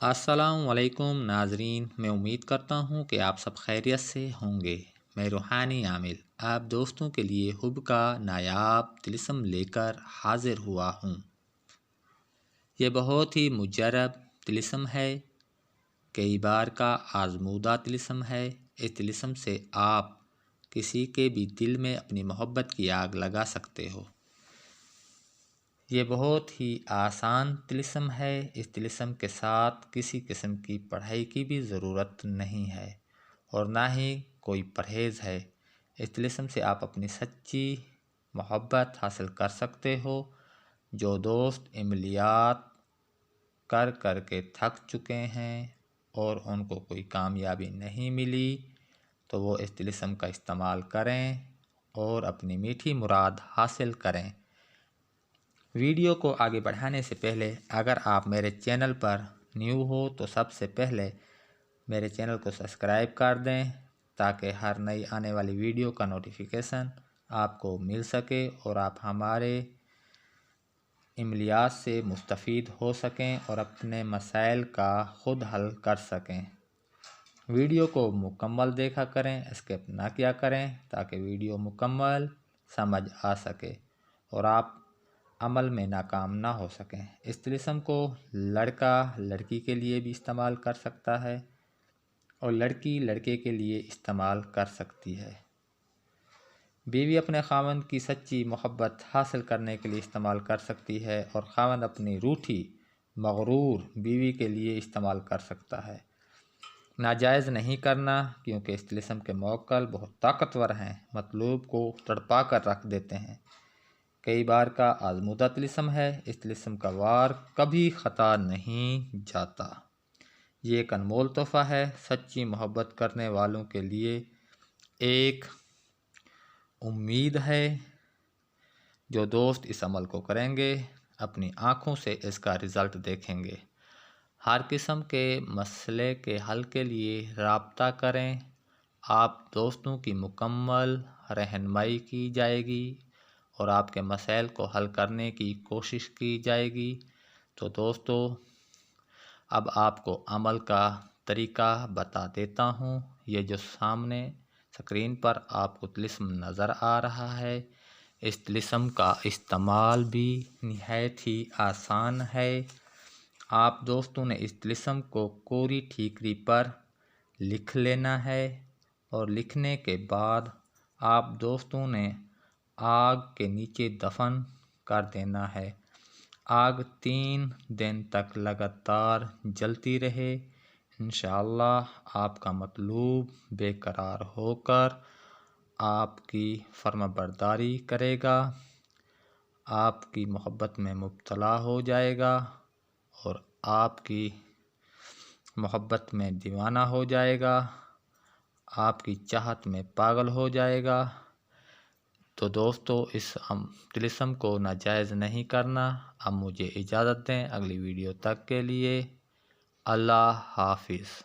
السلام علیکم ناظرین، میں امید کرتا ہوں کہ آپ سب خیریت سے ہوں گے۔ میں روحانی عامل آپ دوستوں کے لیے حب کا نایاب طلسم لے کر حاضر ہوا ہوں۔ یہ بہت ہی مجرب طلسم ہے، کئی بار کا آزمودہ طلسم ہے۔ اس طلسم سے آپ کسی کے بھی دل میں اپنی محبت کی آگ لگا سکتے ہو۔ یہ بہت ہی آسان طلسم ہے۔ اس طلسم کے ساتھ کسی قسم کی پڑھائی کی بھی ضرورت نہیں ہے اور نہ ہی کوئی پرہیز ہے۔ اس طلسم سے آپ اپنی سچی محبت حاصل کر سکتے ہو۔ جو دوست عملیات کر کر کے تھک چکے ہیں اور ان کو کوئی کامیابی نہیں ملی تو وہ اس طلسم کا استعمال کریں اور اپنی میٹھی مراد حاصل کریں۔ ویڈیو کو آگے بڑھانے سے پہلے اگر آپ میرے چینل پر نیو ہو تو سب سے پہلے میرے چینل کو سبسکرائب کر دیں تاکہ ہر نئی آنے والی ویڈیو کا نوٹیفیکیشن آپ کو مل سکے اور آپ ہمارے عملیات سے مستفید ہو سکیں اور اپنے مسائل کا خود حل کر سکیں۔ ویڈیو کو مکمل دیکھا کریں، اسکپ نہ کیا کریں تاکہ ویڈیو مکمل سمجھ آ سکے اور آپ عمل میں ناکام نہ ہو سکیں۔ اس طلسم کو لڑکا لڑکی کے لیے بھی استعمال کر سکتا ہے اور لڑکی لڑکے کے لیے استعمال کر سکتی ہے۔ بیوی اپنے خاوند کی سچی محبت حاصل کرنے کے لیے استعمال کر سکتی ہے اور خاوند اپنی روٹھی مغرور بیوی کے لیے استعمال کر سکتا ہے۔ ناجائز نہیں کرنا کیونکہ اس طلسم کے موکل بہت طاقتور ہیں، مطلوب کو تڑپا کر رکھ دیتے ہیں۔ کئی بار کا آزمودہ طلسم ہے۔ اس طلسم کا وار کبھی خطا نہیں جاتا۔ یہ ایک انمول تحفہ ہے سچی محبت کرنے والوں کے لیے، ایک امید ہے۔ جو دوست اس عمل کو کریں گے اپنی آنکھوں سے اس کا رزلٹ دیکھیں گے۔ ہر قسم کے مسئلے کے حل کے لیے رابطہ کریں۔ آپ دوستوں کی مکمل رہنمائی کی جائے گی اور آپ کے مسائل کو حل کرنے کی کوشش کی جائے گی۔ تو دوستو، اب آپ کو عمل کا طریقہ بتا دیتا ہوں۔ یہ جو سامنے اسکرین پر آپ کو طلسم نظر آ رہا ہے، اس طلسم کا استعمال بھی نہایت ہی آسان ہے۔ آپ دوستوں نے اس طلسم کو کوری ٹھیکری پر لکھ لینا ہے اور لکھنے کے بعد آپ دوستوں نے آگ کے نیچے دفن کر دینا ہے۔ آگ 3 دن تک لگاتار جلتی رہے، انشاءاللہ آپ کا مطلوب بے قرار ہو کر آپ کی فرما برداری کرے گا، آپ کی محبت میں مبتلا ہو جائے گا اور آپ کی محبت میں دیوانہ ہو جائے گا، آپ کی چاہت میں پاگل ہو جائے گا۔ تو دوستو، اس طلسم کو ناجائز نہیں کرنا۔ اب مجھے اجازت دیں، اگلی ویڈیو تک کے لیے اللہ حافظ۔